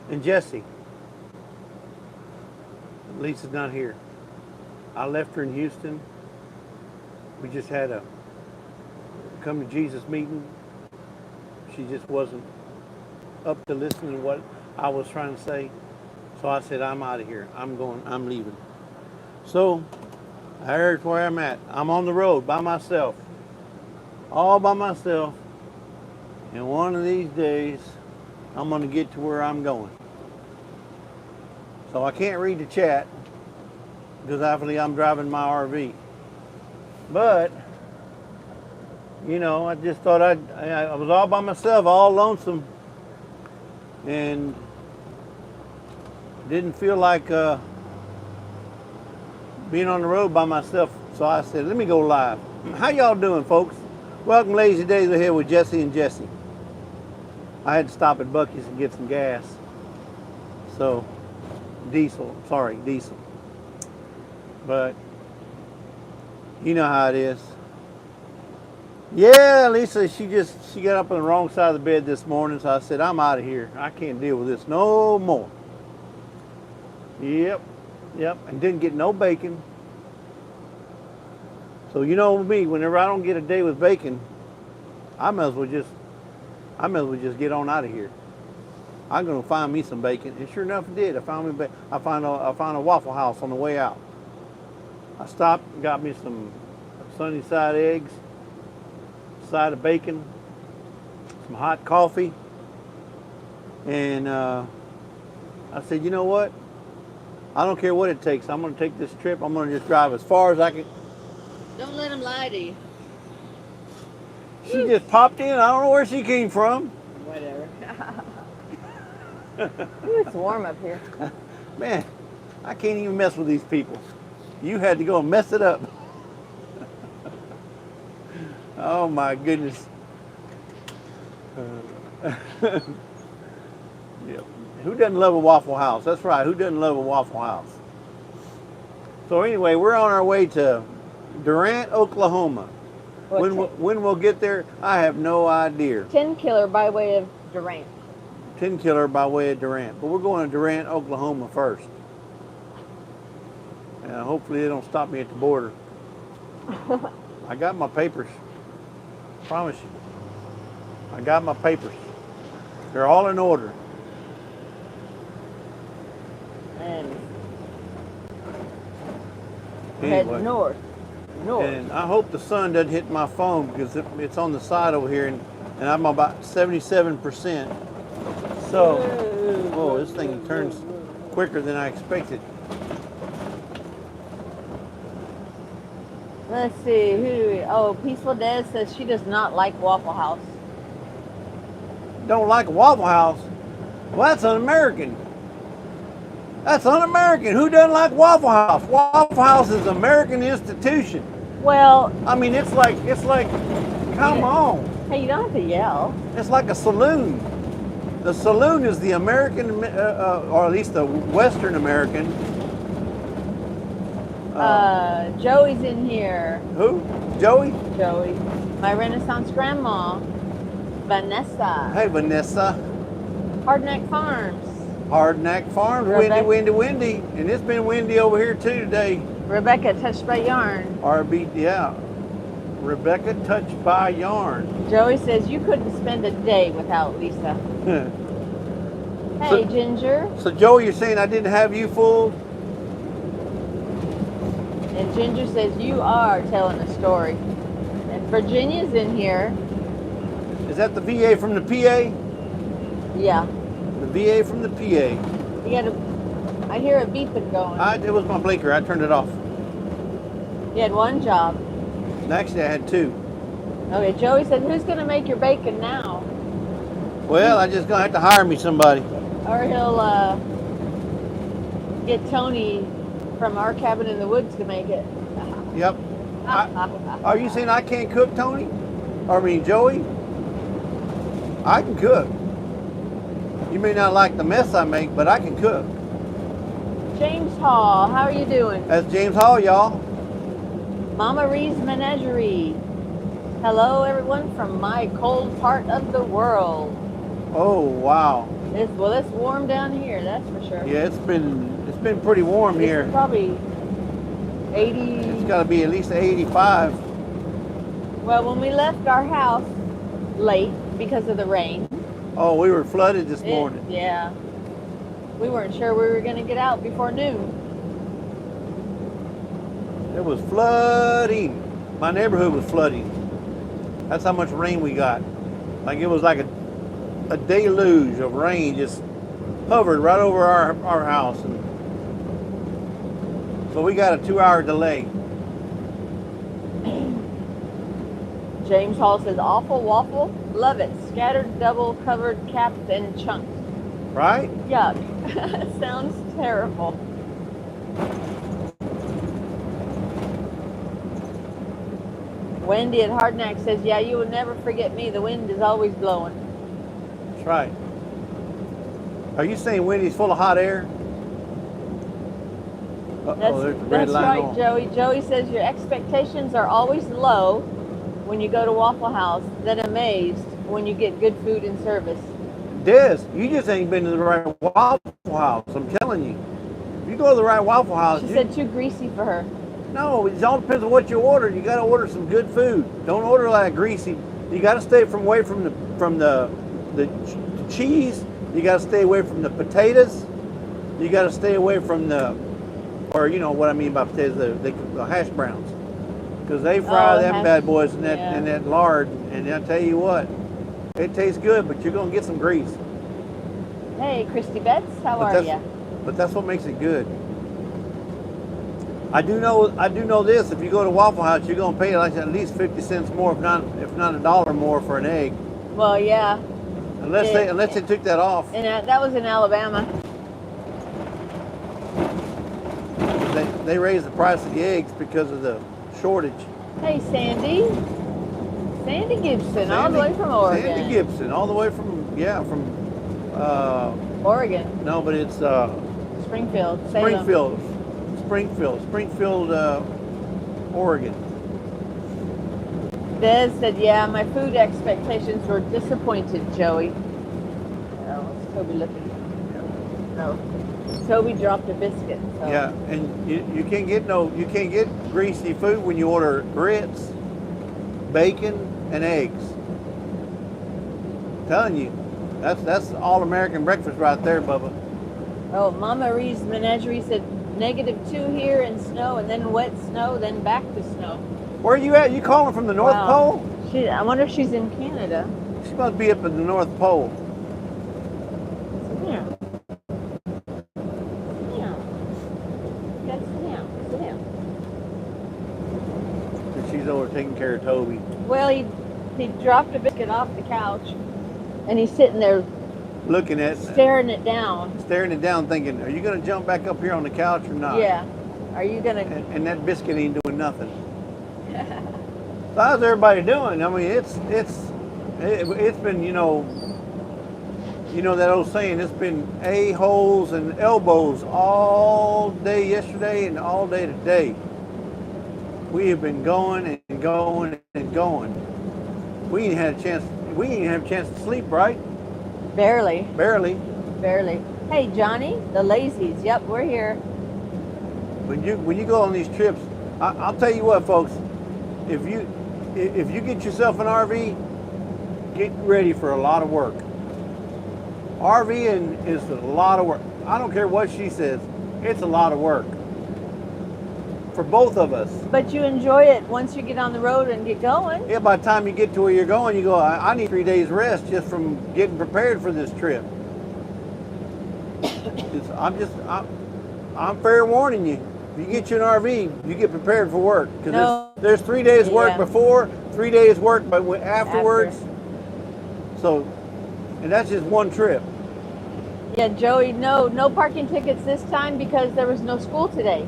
And Jesse. Lisa's not here. I left her in Houston. We just had a come to Jesus meeting. She just wasn't up to listening to what I was trying to say. So I said, I'm out of here. I'm leaving. So there's where I'm at. I'm on the road by myself. All by myself. And one of these days, I'm going to get to where I'm going. So I can't read the chat because obviously I'm driving my RV. But, you know, I just thought I was all by myself, all lonesome, and didn't feel like being on the road by myself. So I said, let me go live. How y'all doing, folks? Welcome to Lazy Days Ahead with Jesse and Jesse. I had to stop at Buc-ee's and get some gas. So, diesel. But, you know how it is. Yeah, Lisa, she got up on the wrong side of the bed this morning, so I said, I'm out of here. I can't deal with this no more. Yep, and didn't get no bacon. So you know me, whenever I don't get a day with bacon, I may as well just get on out of here. I'm gonna find me some bacon, and sure enough, it did. I found a Waffle House on the way out. I stopped and got me some sunny side eggs, side of bacon, some hot coffee, and I said, you know what? I don't care what it takes. I'm gonna take this trip. I'm gonna just drive as far as I can. Don't let him lie to you. She just popped in. I don't know where she came from. Whatever. It's warm up here. Man, I can't even mess with these people. You had to go and mess it up. Oh my goodness. Yep. Who doesn't love a Waffle House? That's right. Who doesn't love a Waffle House? So anyway, we're on our way to Durant, Oklahoma. When we'll get there, I have no idea. 10 Killer by way of Durant. 10 Killer by way of Durant. But we're going to Durant, Oklahoma first. And hopefully they don't stop me at the border. I got my papers. Promise you. I got my papers. They're all in order. And Anyway. head north. And I hope the sun doesn't hit my phone because it's on the side over here, and I'm about 77%. So, oh, this thing turns quicker than I expected. Let's see, who do we? Oh, Peaceful Des says she does not like Waffle House. Don't like a Waffle House? Well, that's un-American. That's un-American. Who doesn't like Waffle House? Waffle House is an American institution. Well, I mean, it's like, come on. Hey, you don't have to yell. It's like a saloon. The saloon is the American, or at least the Western American. Joey's in here. Who? Joey? Joey. My Renaissance grandma, Vanessa. Hey, Vanessa. Hardneck Farms. Hardneck Farms, windy. And it's been windy over here too today. Rebecca, Touched by Yarn. RB, yeah. Rebecca, Touched by Yarn. Joey says you couldn't spend a day without Lisa. Hey, Ginger. So, Joey, you're saying I didn't have you fooled? And Ginger says you are telling a story. And Virginia's in here. Is that the VA from the PA? Yeah. The VA from the PA. You gotta. I hear a beeping going. It was my blinker. I turned it off. You had one job. Actually, I had two. Okay, Joey said, who's going to make your bacon now? Well, I just going to have to hire me somebody. Or he'll get Tony from Our Cabin in the Woods to make it. Yep. Are you saying I can't cook, Tony? Or I mean, Joey? I can cook. You may not like the mess I make, but I can cook. James Hall, how are you doing? That's James Hall, y'all. Mama Ree's Menagerie. Hello, everyone from my cold part of the world. Oh, wow. It's warm down here, that's for sure. Yeah, it's been pretty warm here. It's probably 80. It's got to be at least 85. Well, when we left our house late because of the rain. Oh, we were flooded this morning. Yeah. We weren't sure we were going to get out before noon. It was flooding. My neighborhood was flooding. That's how much rain we got. Like it was like a deluge of rain just hovered right over our house. And so we got a 2-hour delay. James Hall says, awful waffle, love it. Scattered, double covered, capped, and chunked. Right? Yuck. Sounds terrible. Wendy at Hardnack says, yeah, you will never forget me. The wind is always blowing. That's right. Are you saying Wendy's full of hot air? That's right, Joey. Joey says your expectations are always low when you go to Waffle House, then amazed when you get good food and service. Des, you just ain't been to the right Waffle House. I'm telling you. If you go to the right Waffle House, She said too greasy for her. No, it all depends on what you order. You got to order some good food. Don't order like greasy. You got to stay away from the cheese. You got to stay away from the potatoes. You got to stay away from or you know what I mean by potatoes, the hash browns, because they fry them bad boys in that lard. And I'll tell you what, it tastes good, but you're gonna get some grease. Hey, Christy Betts, how are you? But that's what makes it good. I do know this. If you go to Waffle House, you're gonna pay like at least 50 cents more, if not $1 more for an egg. Well, yeah. Unless they took that off. And that was in Alabama. They raised the price of the eggs because of the shortage. Hey, Sandy Gibson, all the way from Oregon. Sandy Gibson, all the way from Oregon. No, but it's Springfield. Springfield, Oregon. Des said, yeah, my food expectations were disappointed, Joey. Oh, what's Toby looking? No. Toby dropped a biscuit. So. Yeah, and you can't get greasy food when you order grits, bacon, and eggs. I'm telling you, that's all American breakfast right there, Bubba. Oh, Mama Ree's Menagerie said -2 here and snow, and then wet snow, then back to snow. Where are you at? You calling from the North Pole? I wonder if she's in Canada. She must be up at the North Pole. Yeah. Sit down. She's over taking care of Toby. Well, he dropped a biscuit off the couch, and he's sitting there looking at staring it down, thinking, are you going to jump back up here on the couch or not? Yeah. Are you going to? And that biscuit ain't doing nothing. So how's everybody doing? I mean, it's been, you know that old saying, it's been a-holes and elbows all day yesterday and all day today. We have been going and going and going. We ain't had a chance to sleep, right? Barely. Hey, Johnny, the Lazies. Yep, we're here. When you go on these trips, I'll tell you what, folks. If you get yourself an RV, get ready for a lot of work. RVing is a lot of work. I don't care what she says. It's a lot of work for both of us. But you enjoy it once you get on the road and get going. Yeah, by the time you get to where you're going, you go, I need 3 days rest just from getting prepared for this trip. I'm fair warning you. If you get you an RV, you get prepared for work. Because there's 3 days work before, 3 days work afterwards. So, and that's just one trip. Yeah, Joey, no parking tickets this time because there was no school today.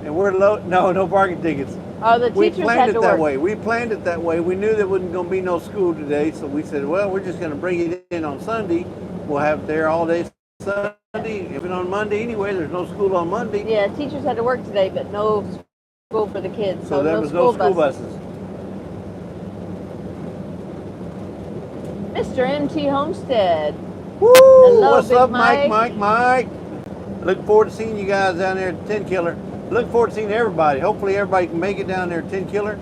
And no parking tickets. Oh, the teachers had to work. We planned it that way. We knew there wasn't going to be no school today, so we said, well, we're just going to bring it in on Sunday. We'll have it there all day Sunday. Even on Monday anyway, there's no school on Monday. Yeah, teachers had to work today, but no school for the kids. So there was no school buses. Mr. M.T. Homestead, Woo! Hello, What's Big up, Mike? Mike? Looking forward to seeing you guys down there at 10 Killer. Looking forward to seeing everybody. Hopefully everybody can make it down there at 10 Killer.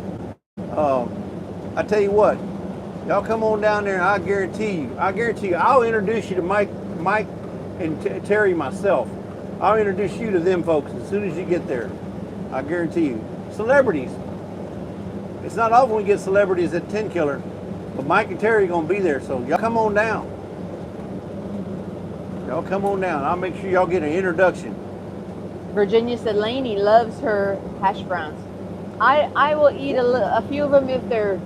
I tell you what, y'all come on down there and I guarantee you, I'll introduce you to Mike and Terry myself. I'll introduce you to them folks as soon as you get there. I guarantee you. Celebrities. It's not often we get celebrities at 10 Killer, but Mike and Terry are going to be there, so y'all come on down. Y'all come on down. I'll make sure y'all get an introduction. Virginia said Lainey loves her hash browns. I will eat a few of them if they're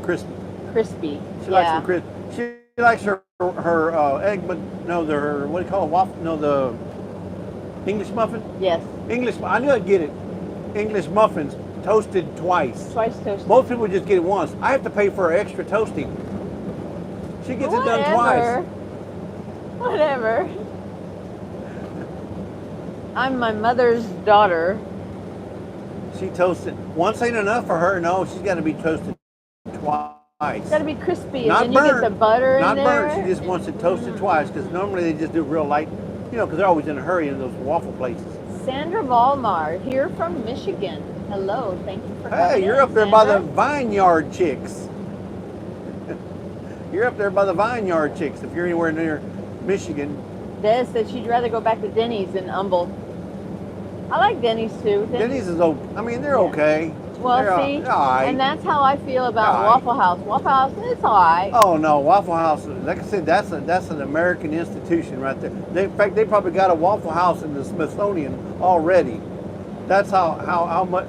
crispy. She likes them crispy. She likes her egg, but no, her, what do you call it, waffle? No, the English muffin? Yes. I knew I'd get it. English muffins, toasted twice. Twice toasted. Most people just get it once. I have to pay for her extra toasting. She gets it done twice. Whatever. I'm my mother's daughter. She toasted. Once ain't enough for her. No, she's got to be toasted twice. It's got to be crispy, Not and then burnt. you get the butter in there. Not burnt. She just wants it toasted twice, because normally they just do real light, you know, because they're always in a hurry in those waffle places. Sandra Volmar, here from Michigan. Hello, thank you for coming. Hey, you're up there by the Vineyard Chicks. You're up there by the Vineyard Chicks if you're anywhere near Michigan. Des said she'd rather go back to Denny's than Humble. I like Denny's too. Denny's is okay. I mean, they're okay. Well, they're see, all right. and that's how I feel about All right. Waffle House. Waffle House, it's all right. Oh no, Waffle House. Like I said, that's an American institution right there. In fact, they probably got a Waffle House in the Smithsonian already. That's how much.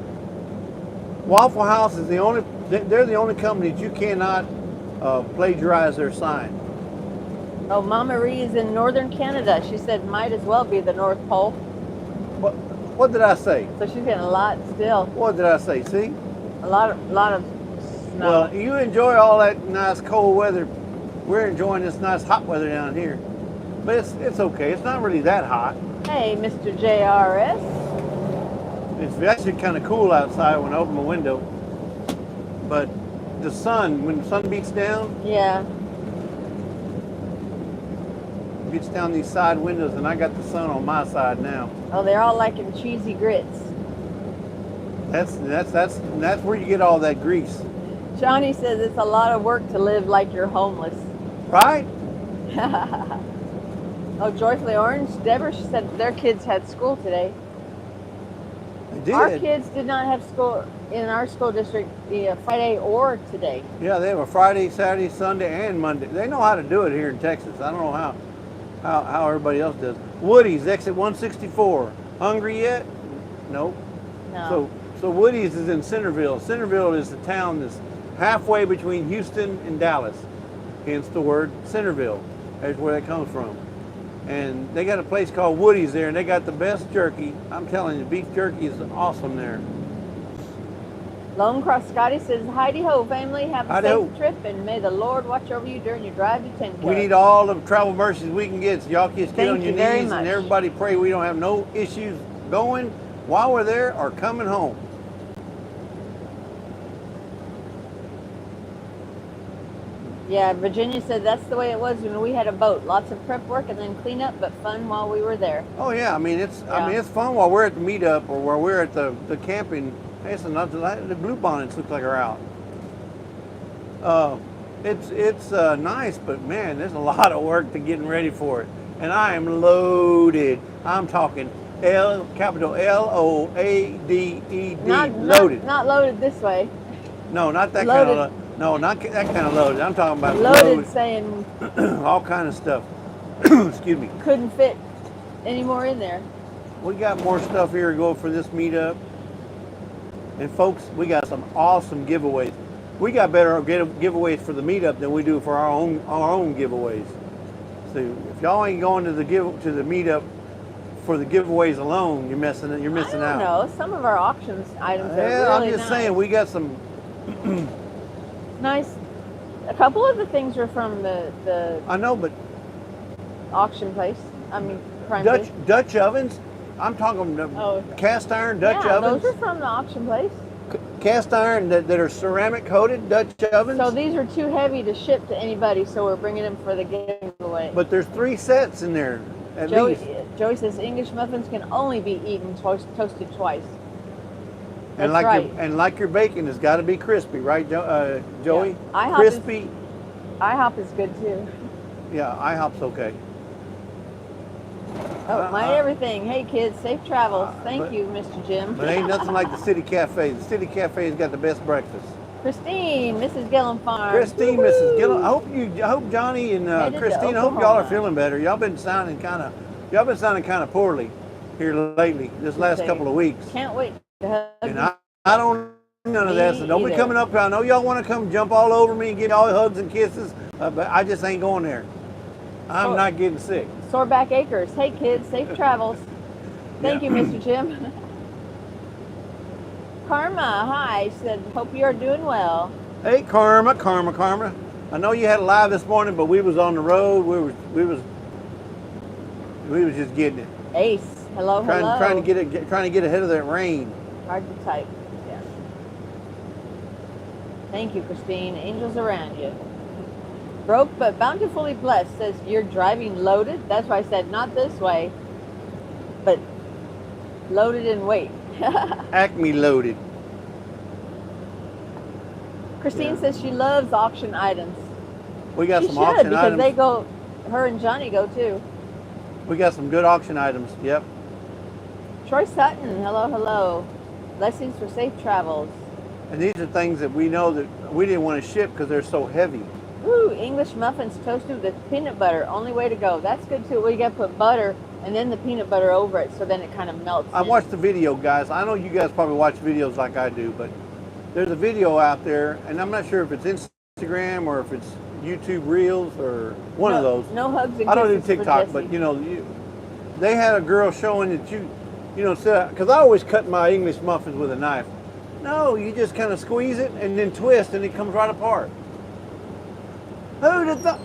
Waffle House is the only. They're the only company that you cannot plagiarize their sign. Oh, Mama Marie is in northern Canada. She said might as well be the North Pole. What did I say? So she's getting a lot still. What did I say? See? A lot of snow. Well, you enjoy all that nice cold weather. We're enjoying this nice hot weather down here. But it's okay. It's not really that hot. Hey, Mr. JRS. It's actually kind of cool outside when I open my window. But the sun, when the sun beats down, Yeah. beats down these side windows, and I got the sun on my side now. Oh, they're all liking cheesy grits. That's where you get all that grease. Johnny says it's a lot of work to live like you're homeless. Right? Oh, Joyfully Orange. Deborah said their kids had school today. They did. Our kids did not have school in our school district Friday or today. Yeah, they have a Friday, Saturday, Sunday, and Monday. They know how to do it here in Texas. I don't know how everybody else does. Woody's, exit 164. Hungry yet? Nope. No. So Woody's is in Centerville. Centerville is the town that's halfway between Houston and Dallas. Hence the word Centerville. That's where that comes from. And they got a place called Woody's there, and they got the best jerky. I'm telling you, beef jerky is awesome there. Lone Cross Scotty says, Heidi ho, family, have a Heidi safe ho. trip, and may the Lord watch over you during your drive to 10 We need all the travel mercies we can get, so y'all just get Thank on your you very knees much. and everybody pray we don't have no issues going while we're there or coming home. Yeah, Virginia said that's the way it was when we had a boat. Lots of prep work and then cleanup, but fun while we were there. Oh yeah, I mean it's Yeah. fun while we're at the meetup or while we're at the camping. Hey, it's not the blue bonnets look like are out. It's nice, but man, there's a lot of work to getting ready for it, and I am loaded. I'm talking capital L-O-A-D-E-D, loaded. Not loaded this way. No, not that Loaded. kind of. No, not that kind of loaded. I'm talking about Loaded saying all kind of stuff. Excuse me. couldn't fit any more in there. We got more stuff here to go for this meetup. And folks, we got some awesome giveaways. We got better giveaways for the meetup than we do for our own giveaways. So if y'all ain't going to the meetup for the giveaways alone, you're missing out. I don't know. Some of our auctions items are really I'm just nice. saying we got some Nice. A couple of the things are from the I know, but auction place. I mean, Prime Dutch ovens. I'm talking Oh. cast iron Dutch ovens. Those are from the auction place. cast iron that are ceramic coated Dutch ovens. So these are too heavy to ship to anybody, so we're bringing them for the giveaway. But there's 3 sets in there at Joey, least. Joey says English muffins can only be eaten toasted twice. And That's right. like your bacon has got to be crispy, right, Joey? Yeah. IHOP Crispy. IHOP is good too. Yeah, IHOP's okay. Oh, my everything. Hey kids, safe travels. Thank you, Mr. Jim. But ain't nothing like the City Cafe. The City Cafe has got the best breakfast. Christine, Mrs. Gillum Farm. Christine, Mrs. Gillum. I hope Johnny and Christine. I hope y'all are feeling better. Y'all been sounding kind of poorly here lately. This last couple of weeks. Can't wait to hug And you. I don't none of that. So don't be coming up here. I know y'all want to come jump all over me and get all hugs and kisses, but I just ain't going there. I'm not getting sick. Soreback Acres. Hey kids, safe travels. Thank you, Mr. Jim. Karma, hi. Said, hope you are doing well. Hey, Karma. I know you had a live this morning, but we was on the road. We was just getting it. Ace, hello. Trying to get ahead of that rain. Hard to type. Yeah. Thank you, Christine. Angels around you. Broke but bountifully blessed says you're driving loaded. That's why I said not this way, but loaded in weight. Acme loaded. Christine says she loves auction items. We got She some should, auction because items. they go. Her and Johnny go too. We got some good auction items. Yep. Troy Sutton, hello. Blessings for safe travels. And these are things that we know that we didn't want to ship because they're so heavy. Ooh, English muffins toasted with peanut butter. Only way to go. That's good too. We got to put butter and then the peanut butter over it, so then it kind of melts. I watched the video, guys. I know you guys probably watch videos like I do, but there's a video out there, and I'm not sure if it's Instagram or if it's YouTube Reels or one of those. No hugs and I don't do kisses for TikTok, Jesse. but they had a girl showing that because I always cut my English muffins with a knife. No, you just kind of squeeze it and then twist, and it comes right apart. Who'd have thought?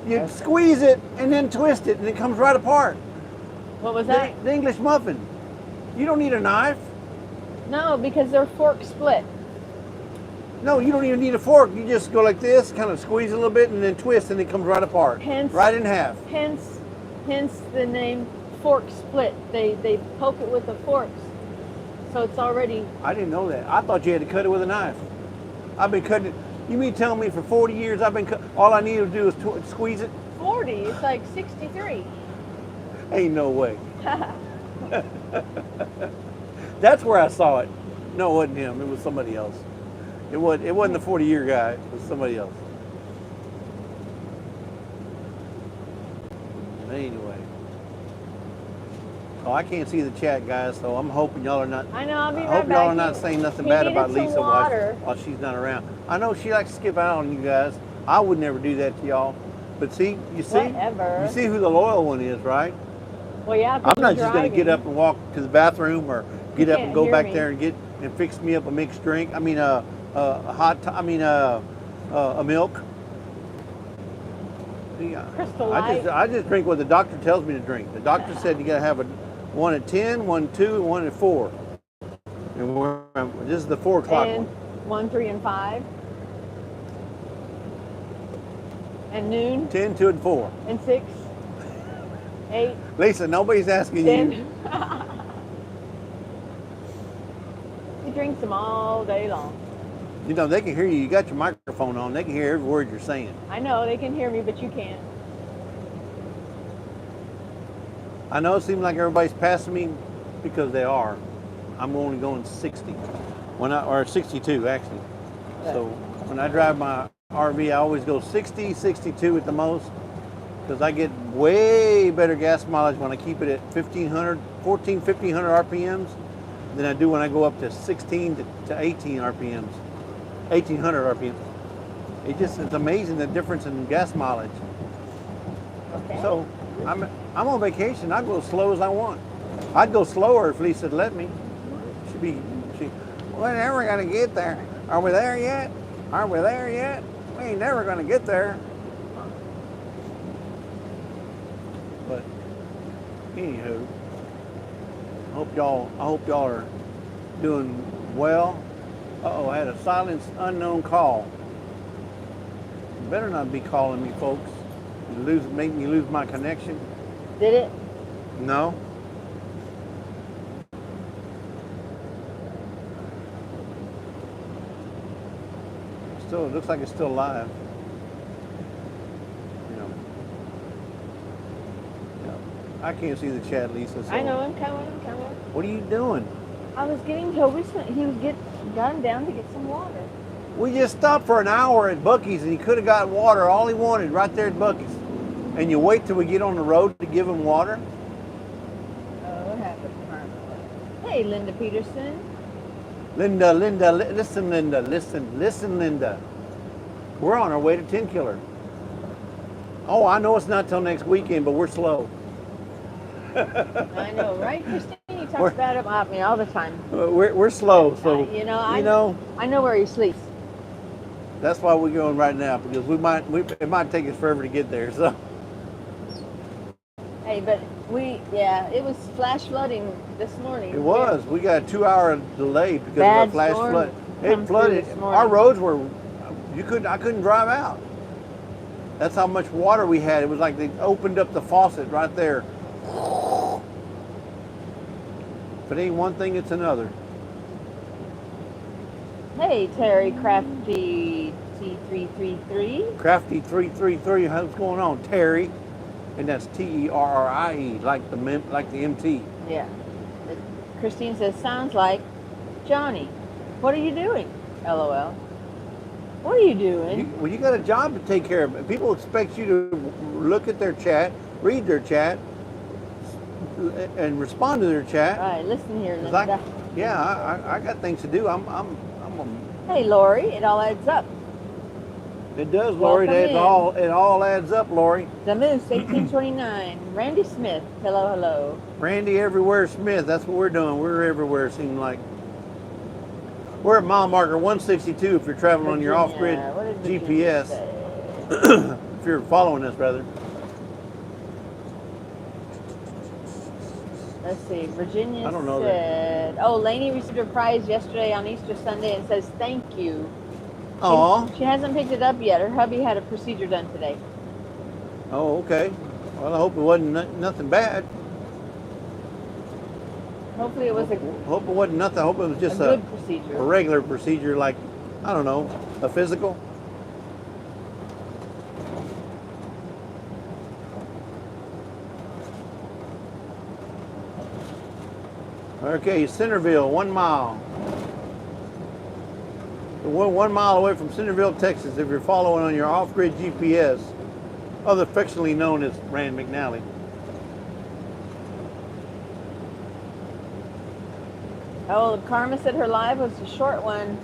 You squeeze it and then twist it, and it comes right apart. What was that? The English muffin. You don't need a knife. No, because they're fork split. No, you don't even need a fork. You just go like this, kind of squeeze a little bit, and then twist, and it comes right apart. Right in half. Hence the name fork split. They poke it with the forks, so it's already. I didn't know that. I thought you had to cut it with a knife. I've been cutting it. You mean telling me for 40 years I've been all I need to do is squeeze it? 40. It's like 63. Ain't no way. That's where I saw it. No, it wasn't him. It was somebody else. It wasn't the 40-year guy. It was somebody else. Anyway. Oh, I can't see the chat, guys, so I'm hoping y'all are not. I know. I'll be right back. I hope y'all are not saying nothing He bad needed about some Lisa water. while she's not around. I know she likes to skip out on you guys. I would never do that to y'all. But see, you see who the loyal one is, right? Well, yeah. I'm not just going to get up and walk to the bathroom or get up and go back there and fix me up a mixed drink. I mean, a milk. Crystal Light. I just drink what the doctor tells me to drink. The doctor said you got to have one at 10, one at 2, and one at 4. And this is the 4 o'clock and one. 1, 3, and 5. And noon. 10, 2, and 4. And 6. 8. Lisa, nobody's asking 10. you. He drinks them all day long. You know, they can hear you. You got your microphone on. They can hear every word you're saying. I know, they can hear me, but you can't. I know it seems like everybody's passing me because they are. I'm only going 60. Or 62, actually. Yeah. So when I drive my RV, I always go 60, 62 at the most, because I get way better gas mileage when I keep it at 1500 RPMs than I do when I go up to 16 to 18 RPMs. 1800 RPMs. It's amazing the difference in gas mileage. Okay. So I'm on vacation. I go as slow as I want. I'd go slower if Lisa'd let me. We're never gonna get there. Are we there yet? Are we there yet? We ain't never gonna get there. But anywho, I hope y'all are doing well. Uh-oh, I had a silenced unknown call. You better not be calling me, folks. Make me lose my connection. Did it? No. Still, it looks like it's still live. You know. I can't see the chat, Lisa. So. I know, I'm coming. What are you doing? I was getting Toby, he was gone down to get some water. We just stopped for an hour at Buc-ee's and he could have got water all he wanted right there at Buc-ee's. And you wait till we get on the road to give him water? Oh, what happened, Carmen? Hey, Linda Peterson. Linda, listen, Linda. We're on our way to 10 Killer. Oh, I know it's not till next weekend, but we're slow. I know, right, Christine? He talks bad about me all the time. We're slow, so I know where he sleeps. That's why we're going right now, because it might take us forever to get there. So. Hey, but it was flash flooding this morning. It was. We got a 2-hour delay because Bad of the flash storm flood. It flooded. Our roads were. I couldn't drive out. That's how much water we had. It was like they opened up the faucet right there. If it ain't one thing, it's another. Hey, Terry Crafty T333. Crafty 333. What's going on, Terry? And that's Terrie, like the MT. Yeah. Christine says, sounds like Johnny. What are you doing? LOL. What are you doing? Well, you got a job to take care of. People expect you to look at their chat, read their chat, and respond to their chat. All right, listen here, Linda. I got things to do. Hey, Lori, it all adds up. It does, Lori. It all adds up, Lori. The Moose, 1829. Randy Smith, hello. Randy Everywhere Smith. That's what we're doing. We're everywhere, it seems like. We're at mile marker 162 if you're traveling on your off-grid GPS. If you're following us, rather. Let's see. Virginia I don't know said, Lainey received her prize yesterday on Easter Sunday and says thank you. Aw. She hasn't picked it up yet. Her hubby had a procedure done today. Oh, okay. Well, I hope it wasn't nothing bad. Hopefully it was hope it wasn't nothing. I hope it was just a good procedure. A regular procedure, like, I don't know, a physical. Okay, Centerville, 1 mile. We're 1 mile away from Centerville, Texas, if you're following on your off-grid GPS, affectionately known as Rand McNally. Oh, Karma said her live was a short one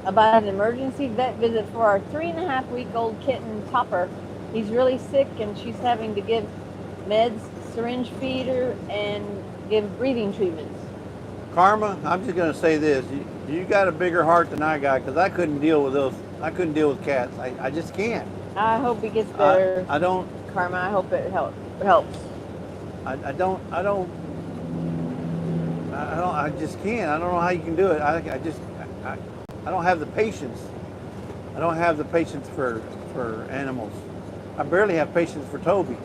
about an emergency vet visit for our 3.5-week-old kitten, Topper. He's really sick and she's having to give meds, syringe feeder, and give breathing treatments. Karma, I'm just going to say this. You got a bigger heart than I got, because I couldn't deal with those. I couldn't deal with cats. I just can't. I hope it gets better. I don't. Karma, I hope it helps. I just can't. I don't know how you can do it. I don't have the patience. I don't have the patience for animals. I barely have patience for Toby.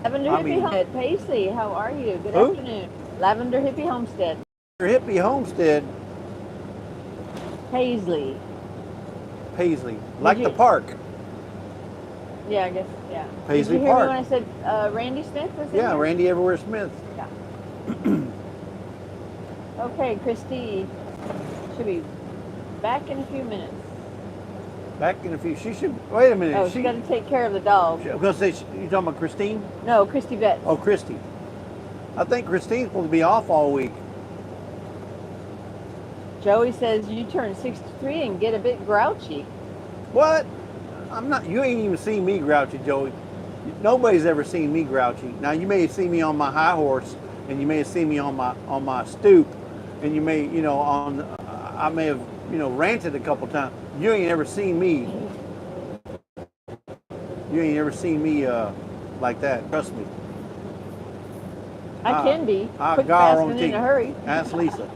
Lavender Hippie Homestead. Paisley, how are you? Good afternoon. Lavender Hippie Homestead. Hippie Homestead. Paisley. Like the park. Yeah, I guess, yeah. Paisley Did you hear Park. me when I said Randy Smith was in Yeah, here? Randy Everywhere Smith. Yeah. Okay, Christy should be back in a few minutes. She should, wait a minute. Oh, she's got to take care of the dog. I'm going to say, you talking about Christine? No, Christy Betts. Oh, Christy. I think Christine's supposed to be off all week. Joey says you turn 63 and get a bit grouchy. What? I'm not. You ain't even seen me grouchy, Joey. Nobody's ever seen me grouchy. Now you may have seen me on my high horse, and you may have seen me on my stoop, and you may, I may have, ranted a couple times. You ain't ever seen me. You ain't ever seen me like that. Trust me. I can be. I'll Quick, gar fast, on and in teeth. a hurry. Ask Lisa.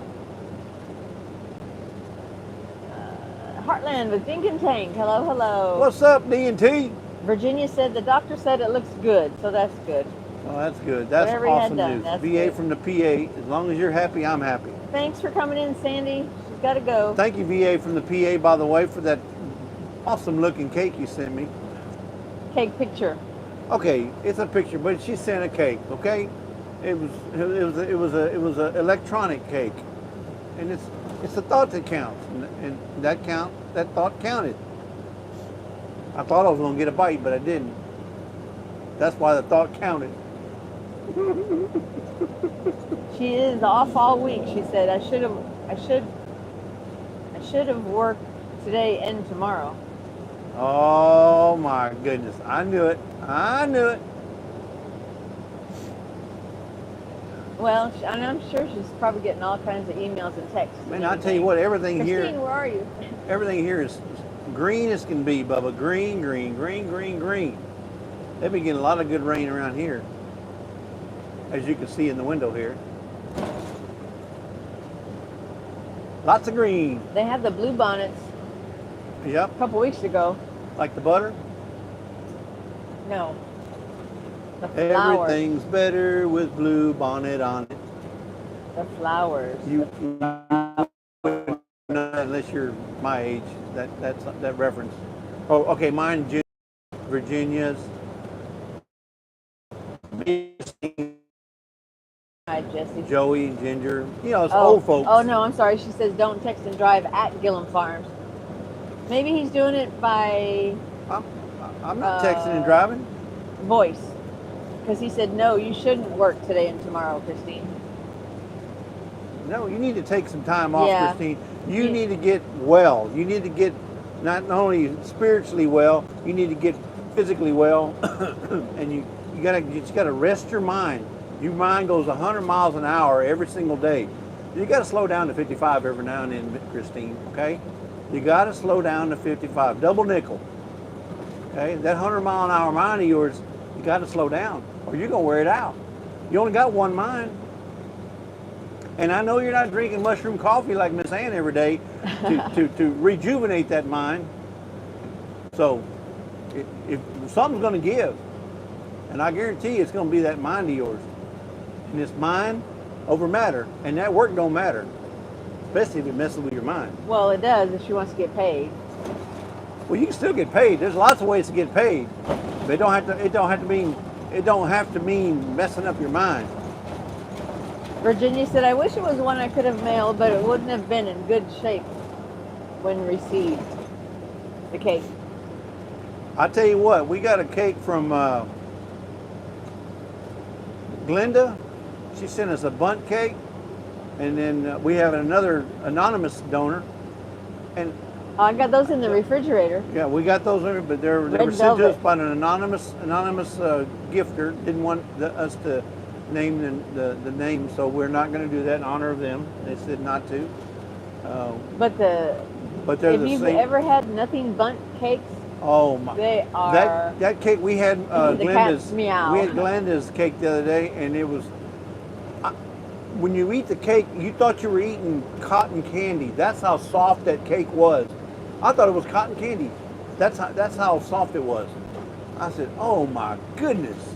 Heartland with Dink and Tank. Hello, hello. What's up, D&T? Virginia said the doctor said it looks good, so that's good. Oh, that's good. That's Whatever he had awesome done, news. that's VA good. from the PA. As long as you're happy, I'm happy. Thanks for coming in, Sandy. She's got to go. Thank you, VA from the PA, by the way, for that awesome looking cake you sent me. Cake picture. Okay, it's a picture, but she sent a cake. Okay, it was a electronic cake, and it's the thought that counts, and that thought counted. I thought I was gonna get a bite, but I didn't. That's why the thought counted. She is off all week. She said I should have worked today and tomorrow. Oh my goodness! I knew it. I knew it. Well, and I'm sure she's probably getting all kinds of emails and texts. Man, I tell you what, everything Christine, here, where are you? everything here is green as can be, Bubba. Green, green, green, green, green. They've been getting a lot of good rain around here, as you can see in the window here. Lots of green. They had the blue bonnets Yep. a couple weeks ago. Like the butter. No. The flowers. Everything's better with blue bonnet on it. The flowers. You unless you're my age, that reference. Oh, okay. Mine, Virginia's. Hi, Jesse. Joey and Ginger. You know, it's old folks. Oh, no, I'm sorry. She says don't text and drive at Gillum Farms. Maybe he's doing it by I'm not texting and driving. voice. Because he said, no, you shouldn't work today and tomorrow, Christine. No, you need to take some time off, Yeah. Christine. You need to get well. You need to get not only spiritually well, you need to get physically well, and you just gotta rest your mind. Your mind goes 100 miles an hour every single day. You gotta slow down to 55 every now and then, Christine. Okay, you gotta slow down to 55. Double nickel. Okay, that 100-mile-an-hour mind of yours, you gotta slow down, or you're gonna wear it out. You only got one mind. And I know you're not drinking mushroom coffee like Miss Ann every day to rejuvenate that mind. So if something's going to give, and I guarantee you it's going to be that mind of yours. And it's mind over matter. And that work don't matter, especially if it messes with your mind. Well, it does if she wants to get paid. Well, you can still get paid. There's lots of ways to get paid. But it don't have to mean messing up your mind. Virginia said, I wish it was one I could have mailed, but it wouldn't have been in good shape when received. The cake. I tell you what, we got a cake from Glenda. She sent us a bundt cake, and then we have another anonymous donor. And I got those in the refrigerator. yeah, we got those, but they were sent to us by an anonymous gifter. Didn't want us to name the name, so we're not going to do that in honor of them. They said not to. But they're the if you've same. ever had nothing bundt cakes, Oh my! they are. That cake we had the cat's Glenda's. meow. We had Glenda's cake the other day, and it was. When you eat the cake, you thought you were eating cotton candy. That's how soft that cake was. I thought it was cotton candy. That's how soft it was. I said, "Oh my goodness!"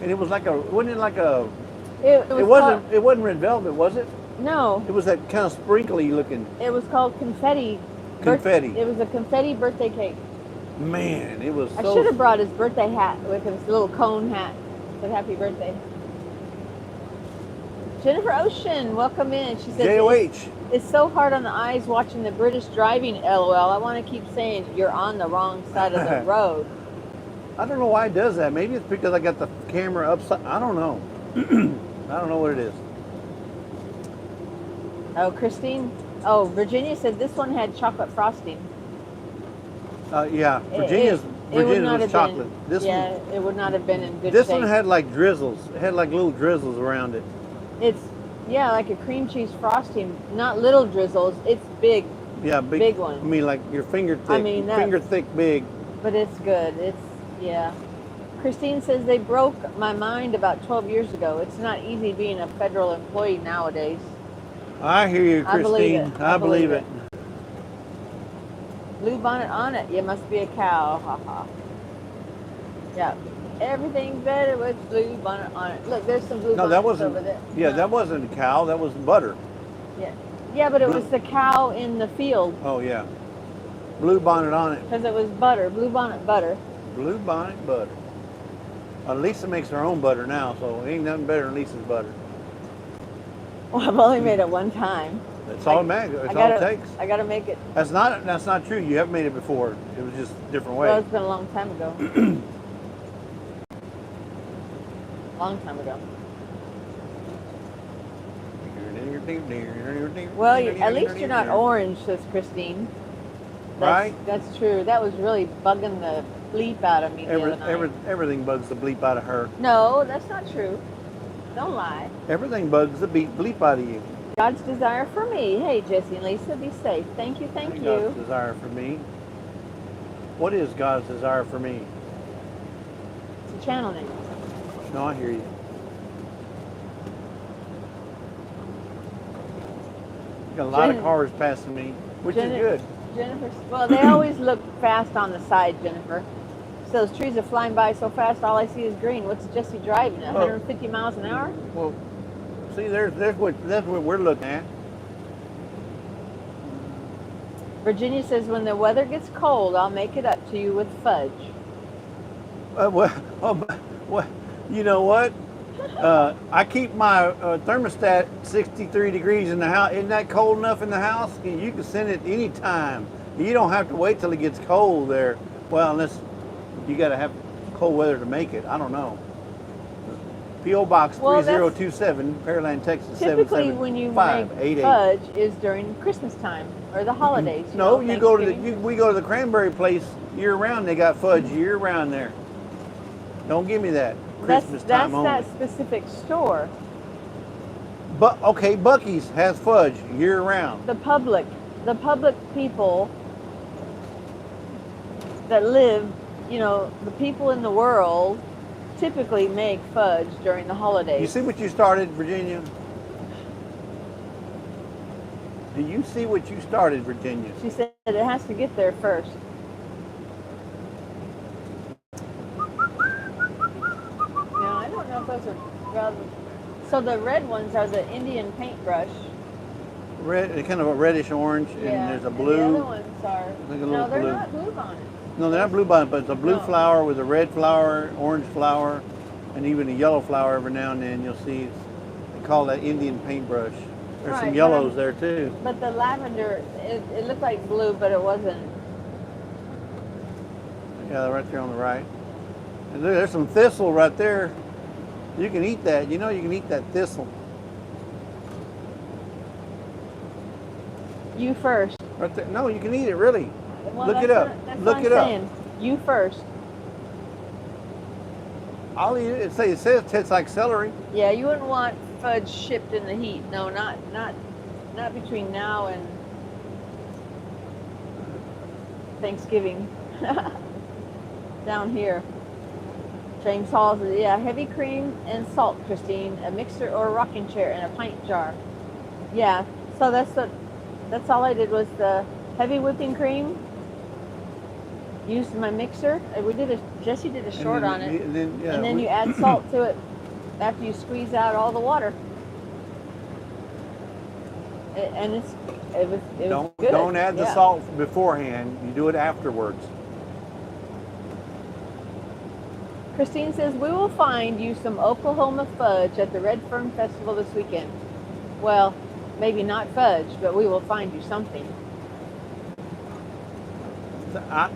And it was like wasn't it like a? It wasn't red velvet, was it? No. It was that kind of sprinkly looking. It was called confetti. Confetti. It was a confetti birthday cake. Man, it was. I should have brought his birthday hat with his little cone hat. Said happy birthday. Jennifer Ocean, welcome in. She said, JOH. It's so hard on the eyes watching the British driving, LOL. I want to keep saying you're on the wrong side of the road. I don't know why it does that. Maybe it's because I got the camera upside. I don't know. I don't know what it is. Oh, Christine. Oh, Virginia said this one had chocolate frosting. Yeah, Virginia's was chocolate. It would not have been in good This shape. one had like drizzles. It had like little drizzles around it. It's like a cream cheese frosting, not little drizzles. It's big. Yeah, big one. I mean, like your finger thick. I mean, finger thick, big. But it's good. Yeah. Christine says they broke my mind about 12 years ago. It's not easy being a federal employee nowadays. I hear you, Christine. I believe it. Blue bonnet on it. You must be a cow. Ha ha. Yeah. Everything's better with blue bonnet on it. Look, there's some blue No, that bonnets wasn't. over there. Yeah, No. that wasn't a cow. That was butter. Yeah. Yeah, but it was the cow in the field Oh yeah, blue bonnet on it. because it was butter. Blue bonnet butter. Blue bonnet butter. Lisa makes her own butter now, so ain't nothing better than Lisa's butter. Well, I've only made it one time. That's all it matters. That's all it takes. I gotta make it. That's not true. You haven't made it before. It was just a different way. Well, it's been a long time ago. Long time ago. Well, at least you're not orange, says Christine. Right? That's true. That was really bugging the bleep out of me the other night. Everything bugs the bleep out of her. No, that's not true. Don't lie. Everything bugs the bleep out of you. God's desire for me. Hey, Jesse and Lisa, be safe. Thank you, thank you. God's desire for me. What is God's desire for me? It's a channel name. No, I hear you. Got a lot of cars passing me, which is good. Jennifer, well, they always look fast on the side, Jennifer. So those trees are flying by so fast, all I see is green. What's Jesse driving? 150 miles an hour? Well, see, that's what we're looking at. Virginia says, when the weather gets cold, I'll make it up to you with fudge. Well, you know what? I keep my thermostat 63 degrees in the house. Isn't that cold enough in the house? You can send it anytime. You don't have to wait till it gets cold there. Well, unless you got to have cold weather to make it. I don't know. P.O. Box 3027, Pearland, Texas. Typically, when you make fudge is during Christmas time or the holidays. No, we go to the cranberry place year round. They got fudge year round there. Don't give me that. Christmas time only. That's that specific store. But okay, Buc-ee's has fudge year round. The public people that live, the people in the world typically make fudge during the holidays. You see what you started, Virginia? Do you see what you started, Virginia? She said it has to get there first. Those are rather. So the red ones are the Indian paintbrush. Red, kind of a reddish orange, and there's a blue. And the other ones are. No, they're not blue bonnet. No, they're not blue bonnet, but it's a blue flower with a red flower, orange flower, and even a yellow flower every now and then. You'll see. They call that Indian paintbrush. There's some yellows there too. But the lavender, it looked like blue, but it wasn't. Yeah, right there on the right. And there's some thistle right there. You can eat that. You can eat that thistle. You first. Right there. No, you can eat it, really. Well, look it up. Look it up. You first. I'll eat it. It says it tastes like celery. Yeah, you wouldn't want fudge shipped in the heat. No, not between now and Thanksgiving. Down here. James Hall says, yeah, heavy cream and salt, Christine, a mixer or a rocking chair and a pint jar. Yeah, so that's all I did was the heavy whipping cream. Used my mixer. Jesse did a short on it. And then you add salt to it after you squeeze out all the water. And it was good. Don't add the salt beforehand. You do it afterwards. Christine says, we will find you some Oklahoma fudge at the Red Fern Festival this weekend. Well, maybe not fudge, but we will find you something.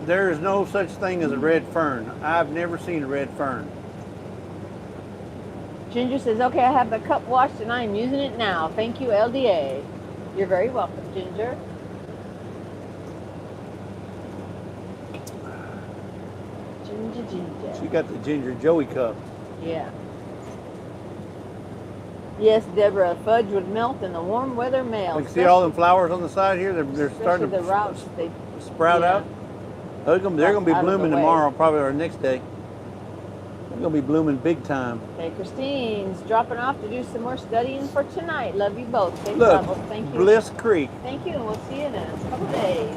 There is no such thing as a red fern. I've never seen a red fern. Ginger says, okay, I have the cup washed and I'm using it now. Thank you, LDA. You're very welcome, Ginger. Ginger. She got the Ginger Joey cup. Yeah. Yes, Deborah, fudge would melt in the warm weather mail. You can see all them flowers on the side here. They're starting to sprout out. They're going to be blooming tomorrow, probably, or next day. They're going to be blooming big time. Okay, Christine's dropping off to do some more studying for tonight. Love you both. Safe Look, travels. Thank you. Bliss Creek. Thank you, and we'll see you in a couple days.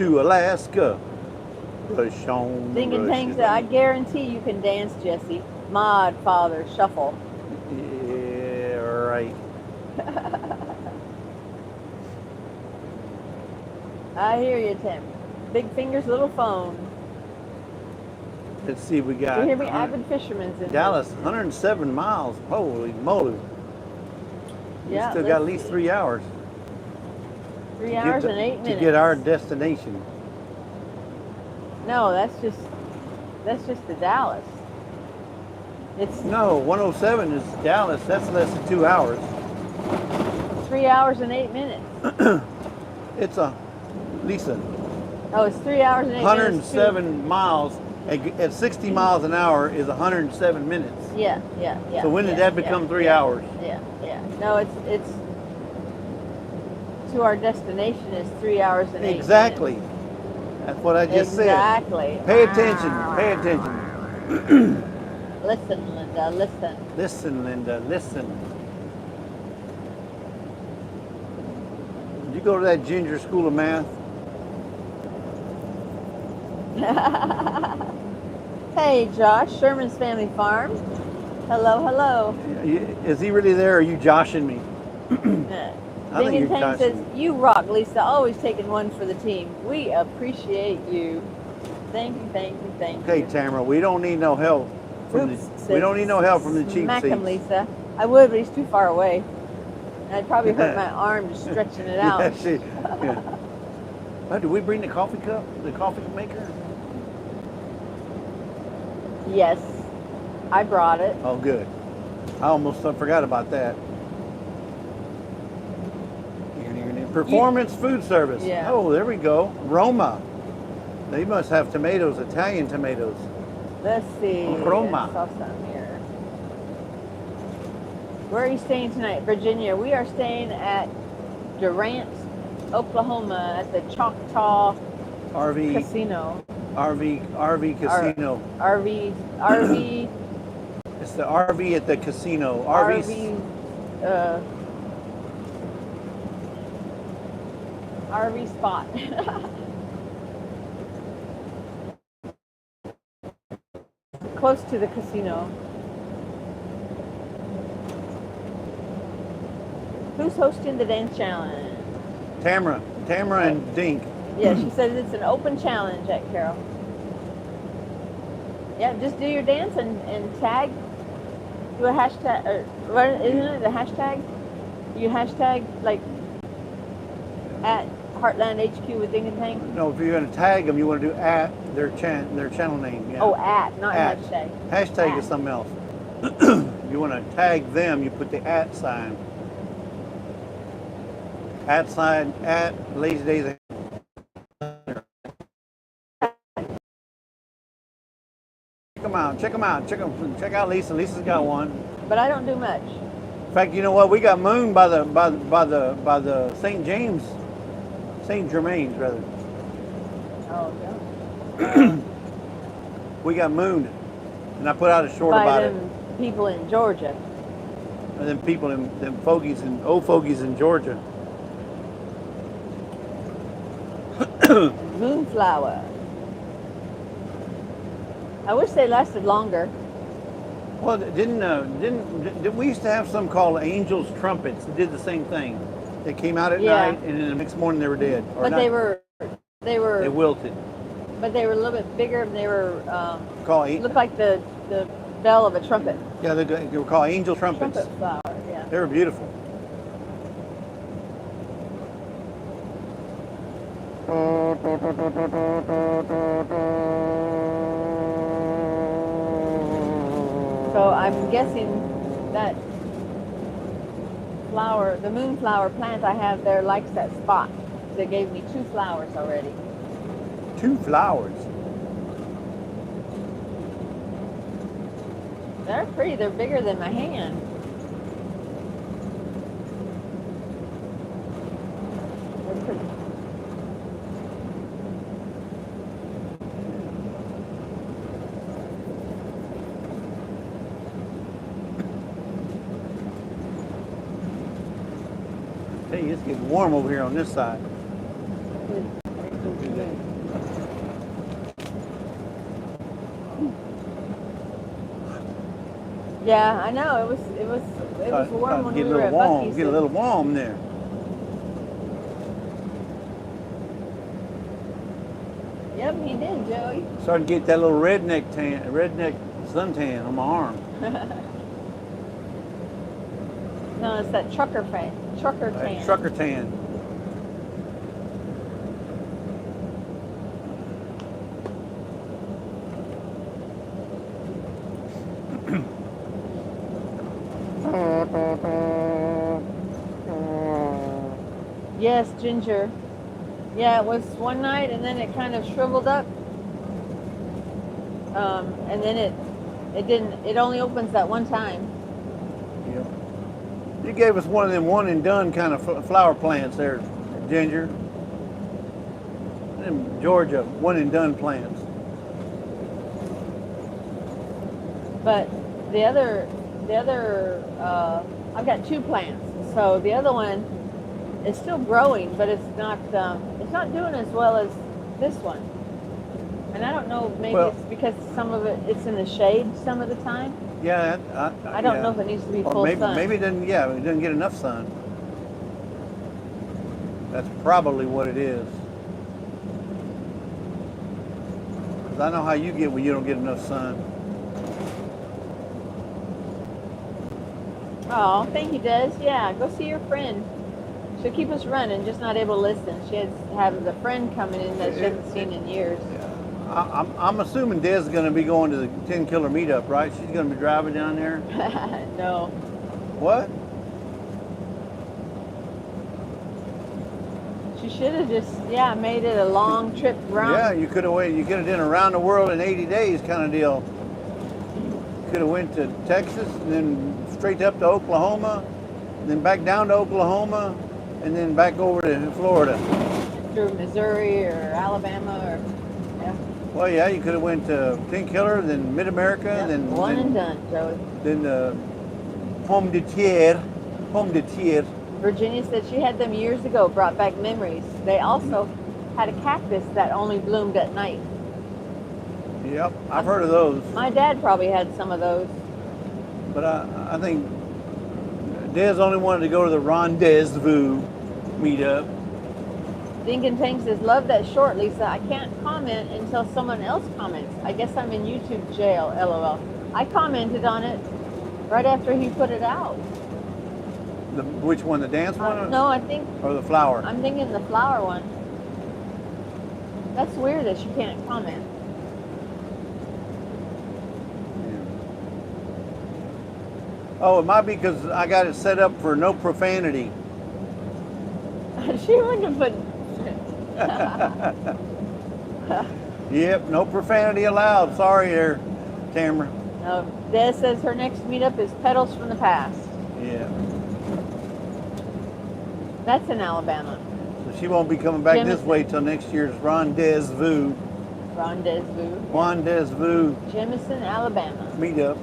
to Alaska. Rush on. Ding and Tang said, I guarantee you can dance, Jesse. Mod, father, shuffle. Yeah, right. I hear you, Tim. Big fingers, little phone. Let's see, we got. You hear me? Avid fisherman's in Dallas, 107 miles. Holy moly. We Yeah, still got at least 3 hours. 3 hours and 8 minutes. To get our destination. No, that's just to Dallas. It's No, 107 is Dallas. That's less than 2 hours. 3 hours and 8 minutes. It's a, Lisa, Oh, it's 3 hours and 8 minutes. 107 miles at 60 miles an hour is 107 minutes. Yeah. So when did that become 3 hours? Yeah. No, it's to our destination is 3 hours and 8 minutes. Exactly. That's what I just said. Exactly. Pay attention. Pay attention. Listen, Linda, listen. Listen, Linda, listen. Did you go to that Ginger School of Math? Hey, Josh, Sherman's Family Farm. Hello. Is he really there, or are you joshing me? I think Ding and you're Tang joshing says, me. you rock, Lisa. Always taking one for the team. We appreciate you. Thank you. Okay, Tamara, we don't need no help. We don't need no help from the cheap Smack seats. him, Lisa. I would, but he's too far away. And I'd probably hurt my arm just stretching it out. Yeah. Oh, did we bring the coffee cup? The coffee maker? Yes, I brought it. Oh, good. I almost forgot about that. Performance food service. Yeah. Oh, there we go. Roma. They must have tomatoes, Italian tomatoes. Let's see. Roma. I saw some here. Where are you staying tonight? Virginia. We are staying at Durant, Oklahoma, at the Choctaw RV Casino. RV casino. RV. It's the RV at the casino. RV spot. Close to the casino. Who's hosting the dance challenge? Tamara and Dink. Yeah, she says it's an open challenge at Carol. Yeah, just do your dance and tag. Do a hashtag, or what isn't it? The hashtag? You hashtag like at Heartland HQ with Ding and Tang. No, if you're going to tag them, you want to do at their channel name. Yeah. Oh, at, not At. hashtag. Hashtag At. is something else. You want to tag them, you put the at sign. At sign, at Lazy Days Ahead. Check them out. Check out Lisa. Lisa's got one. But I don't do much. In fact, you know what? We got mooned by the St. James, St. Germain's rather. Oh, yeah. We got mooned, and I put out a short By about them people in Georgia. it. And then people, them fogies and old fogies in Georgia. Moonflower. I wish they lasted longer. Well, didn't we used to have some called Angels Trumpets that did the same thing? They came out at Yeah. night, and then the next morning they were dead. Or But not- they wilted. but they were a little bit bigger. And they were looked like the bell of a trumpet. Yeah, they were called Angel Trumpets. Trumpet flower. Yeah. They were beautiful. So I'm guessing that flower, the moonflower plant I have there, likes that spot. They gave me 2 flowers already. 2 flowers. They're pretty. They're bigger than my hand. They're pretty. Hey, it's getting warm over here on this side. day. Yeah, I know. It was warm when we were at Bucky's. Get a little warm there. Yep, he did, Joey. Starting to get that little redneck suntan on my arm. No, it's that trucker tan. Trucker tan. Yes, Ginger. Yeah, it was one night, and then it kind of shriveled up, and then it didn't. It only opens that one time. Yep. You gave us one of them one and done kind of flower plants there, Ginger. Them Georgia one and done plants. But the other, I've got 2 plants. So the other one is still growing, but it's not doing as well as this one. And I don't know, maybe it's because some of it's in the shade some of the time. Yeah, I don't know if it needs to be full sun. Maybe it didn't. Yeah, it didn't get enough sun. That's probably what it is. 'Cause I know how you get when you don't get enough sun. Oh, thank you, Des. Yeah, go see your friend. She'll keep us running, just not able to listen. She has a friend coming in that she hasn't seen in years. Yeah. I'm assuming Des is going to be going to the 10 Killer meetup, right? She's going to be driving down there? No. What? She should have just, made it a long trip round. Yeah, you could have waited. You could have done around the world in 80 days kind of deal. You could have went to Texas and then straight up to Oklahoma, then back down to Oklahoma, and then back over to Florida. Through Missouri or Alabama or, yeah. Well, yeah, you could have went to 10 Killer, then Mid-America, Yep, then... one and done, Joey. Then Pomme de Terre. Virginia said she had them years ago, brought back memories. They also had a cactus that only bloomed at night. Yep, I've heard of those. My dad probably had some of those. But I think Des only wanted to go to the Rendezvous meetup. Dinkin Tank says, love that short, Lisa. I can't comment until someone else comments. I guess I'm in YouTube jail, LOL. I commented on it right after he put it out. Which one, the dance one? No, I think... Or the flower? I'm thinking the flower one. That's weird that you can't comment. Oh, it might be because I got it set up for no profanity. She wouldn't have put... Yep, no profanity allowed. Sorry there, Tamara. Des says her next meetup is Petals from the Past. Yeah. That's in Alabama. So she won't be coming back this way till next year's Rendezvous. Jemison, Alabama. Meetup.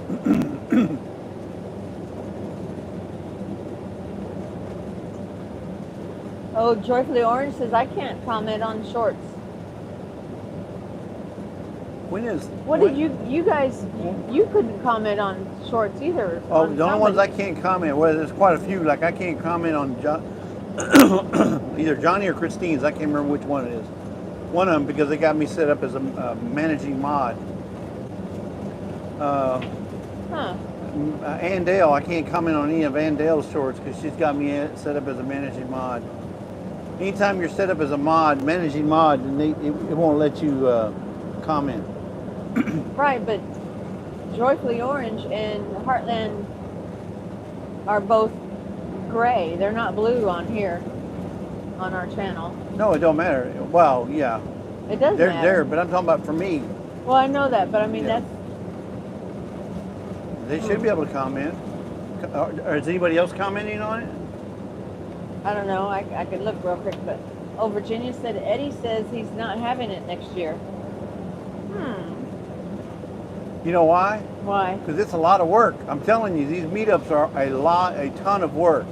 Oh, Joyfully Orange says, I can't comment on shorts. Did you guys, you couldn't comment on shorts either. Oh, the only ones I can't comment, well, there's quite a few, like I can't comment on either Johnny or Christine's, I can't remember which one it is. One of them, because they got me set up as a managing mod. Andale, I can't comment on any of Andale's shorts because she's got me set up as a managing mod. Anytime you're set up as a mod, managing mod, then it won't let you comment. Right, but Joyfully Orange and Heartland are both gray. They're not blue on here, on our channel. No, it don't matter. Well, yeah. It does They're matter. there, but I'm talking about for me. Well, I know that, but I mean, Yeah. They should be able to comment. Or is anybody else commenting on it? I don't know. I could look real quick, but Virginia said Eddie says he's not having it next year. You know why? Why? Because it's a lot of work. I'm telling you, these meetups are a ton of work.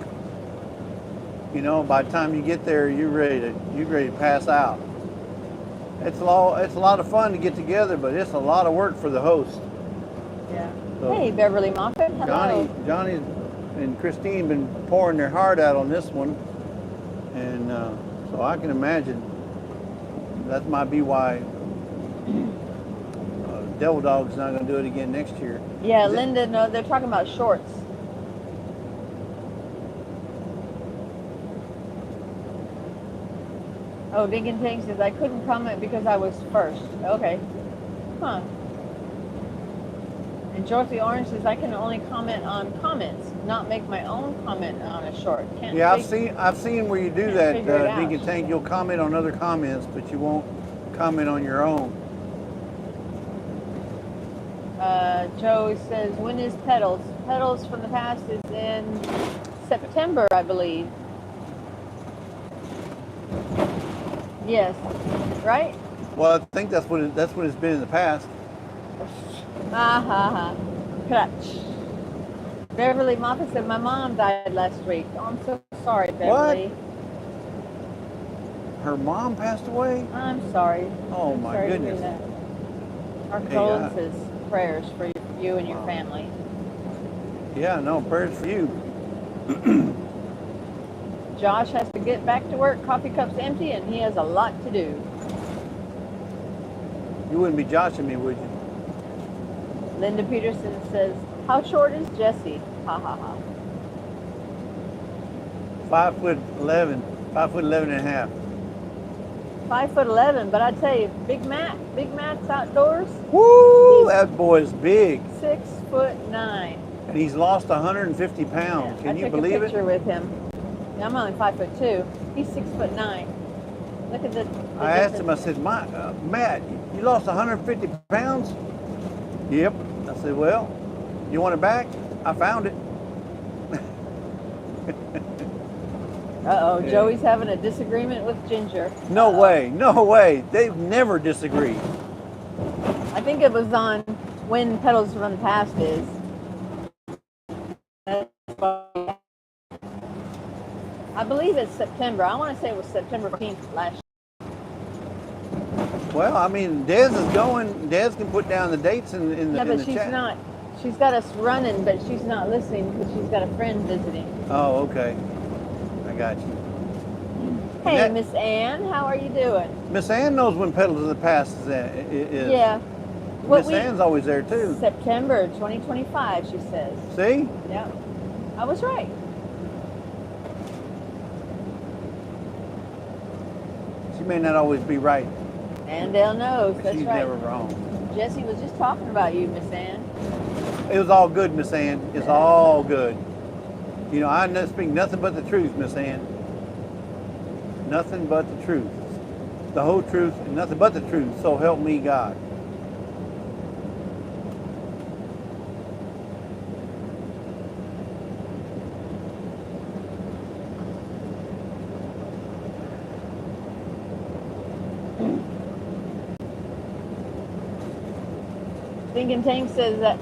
You know, by the time you get there, you're ready to pass out. it's a lot of fun to get together, but it's a lot of work for the host. Yeah. So, Hey, Beverly Moffett. Hello. Johnny and Christine been pouring their heart out on this one, and so I can imagine that might be why Devil Dog's not going to do it again next year. Yeah, Linda, no, they're talking about shorts. Oh, Diggin' Tank says, I couldn't comment because I was first. Okay. Huh. And Dorothy Orange says, I can only comment on comments, not make my own comment on a short. Can't Yeah, I've seen where you do that, Diggin' out. Tank. You'll comment on other comments, but you won't comment on your own. Joe says, when is Petals? Petals from the Past is in September, I believe. Yes, right? Well, I think that's what it's been in the past. Clutch. Beverly Moffett said, my mom died last week. Oh, I'm so sorry, Beverly. What? Her mom passed away? I'm sorry. Oh, I'm my sorry goodness. to hear that. Our condolences, prayers for you and your family. Yeah, no, prayers for you. Josh has to get back to work. Coffee cup's empty, and he has a lot to do. You wouldn't be joshing me, would you? Linda Peterson says, how short is Jesse? Ha ha ha. 5'11", 5'11" and a half. 5'11", but I tell you, Big Matt's outdoors. Woo! That boy's big. 6'9". And he's lost 150 pounds. Can you believe it? I took a picture with him. I'm only 5'2". He's 6'9". Look at the I asked him. I said, Matt, you lost 150 pounds? Yep. I said, well, you want it back? I found it. Uh-oh, Joey's having a disagreement with Ginger. No way, no way. They've never disagreed. I think it was on when Petals from the Past is. I believe it's September. I want to say it was September 15th last year. Well, I mean, Des is going. Des can put down the dates in the chat. Yeah, but she's not. She's got us running, but she's not listening because she's got a friend visiting. Oh, okay. I got you. Hey, Miss Ann, how are you doing? Miss Ann knows when Petals of the Past is. Yeah. Miss Ann's always there, too. September 2025, she says. See? Yeah. I was right. She may not always be right. Andale knows. That's she's right. Never wrong. Jesse was just talking about you, Miss Ann. It was all good, Miss Ann. It's all good. You know, I speak nothing but the truth, Miss Ann. Nothing but the truth. The whole truth and nothing but the truth. So help me God. Thinking Tank says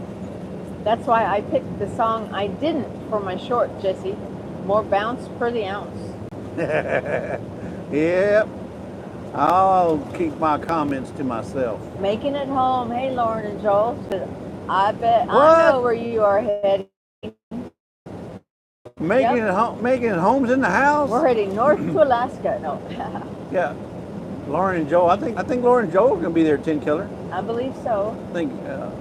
that's why I picked the song I didn't for my short, Jesse. More bounce per the ounce. Yep. I'll keep my comments to myself. Making it home. Hey, Lauren and Joel. Said, I bet What? I know where you are heading. Making it home, making homes in the house. We're heading north to Alaska. No. Yeah. Lauren and Joel. I think Lauren and Joel are gonna be there. 10 Killer. I believe so.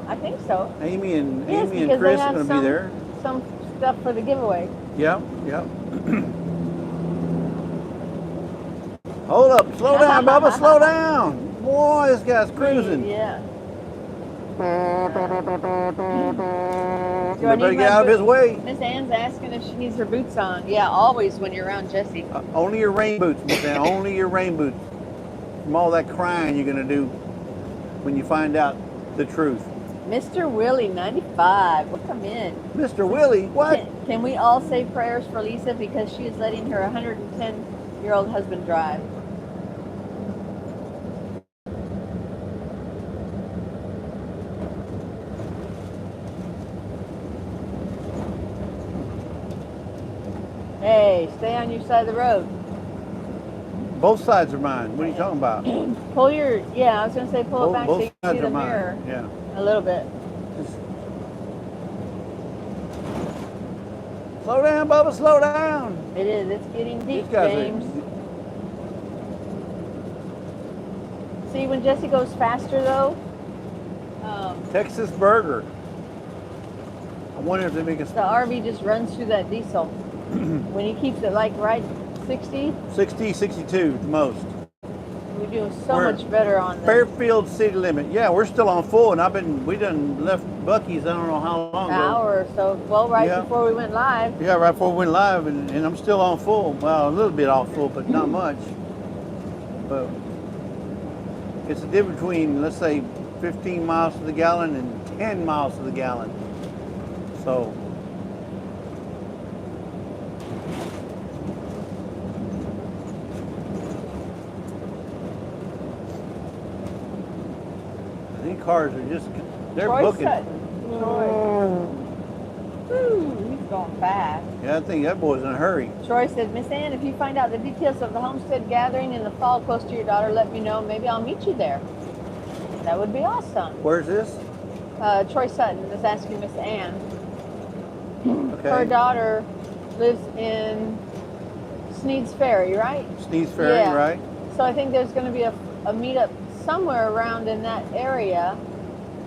I think so. Amy and Yes, Amy and because Chris they are have gonna be there. Some stuff for the giveaway. Yep. Hold up, slow down, Bubba, slow down. Boy, this guy's cruising. Yeah. You better get out of his way. Miss Ann's asking if she needs her boots on. Yeah, always when you're around Jesse. Only your rain boots, Miss Ann, only your rain boots. From all that crying you're gonna do when you find out the truth. Mr. Willie, 95. Welcome in. Mr. Willie, what? Can we all say prayers for Lisa because she is letting her 110-year-old husband drive? Hey, stay on your side of the road. Both sides are mine. What are you talking about? Pull your, yeah, I was going to say pull it back so you can sides see the are mine. mirror Yeah. a little bit. Just slow down, Bubba, slow down. It is. It's getting deep, These guys James. See, when Jesse goes faster, though. Texas burger. I wonder if they make The RV just runs through that diesel. When he keeps it like right 60, 60, 62 the most. we're doing so We're much better on this. Fairfield city limit. Yeah, we're still on full, and we done left Bucky's. I don't know how long An ago. hour or so. Well, right Yeah. before we went live. Yeah, right before we went live, and I'm still on full. Well, a little bit off full, but not much. But it's the difference between, let's say, 15 miles to the gallon and 10 miles to the gallon. So. These cars are just, they're Troy booking. Sutton. Troy. Woo, he's going fast. Yeah, I think that boy's in a hurry. Troy said, Miss Ann, if you find out the details of the homestead gathering in the fall close to your daughter, let me know. Maybe I'll meet you there. That would be awesome. Where's this? Troy Sutton is asking Miss Ann. Okay. Her daughter lives in Sneed's Ferry, right? Sneed's Ferry, Yeah. right? So I think there's going to be a meetup somewhere around in that area.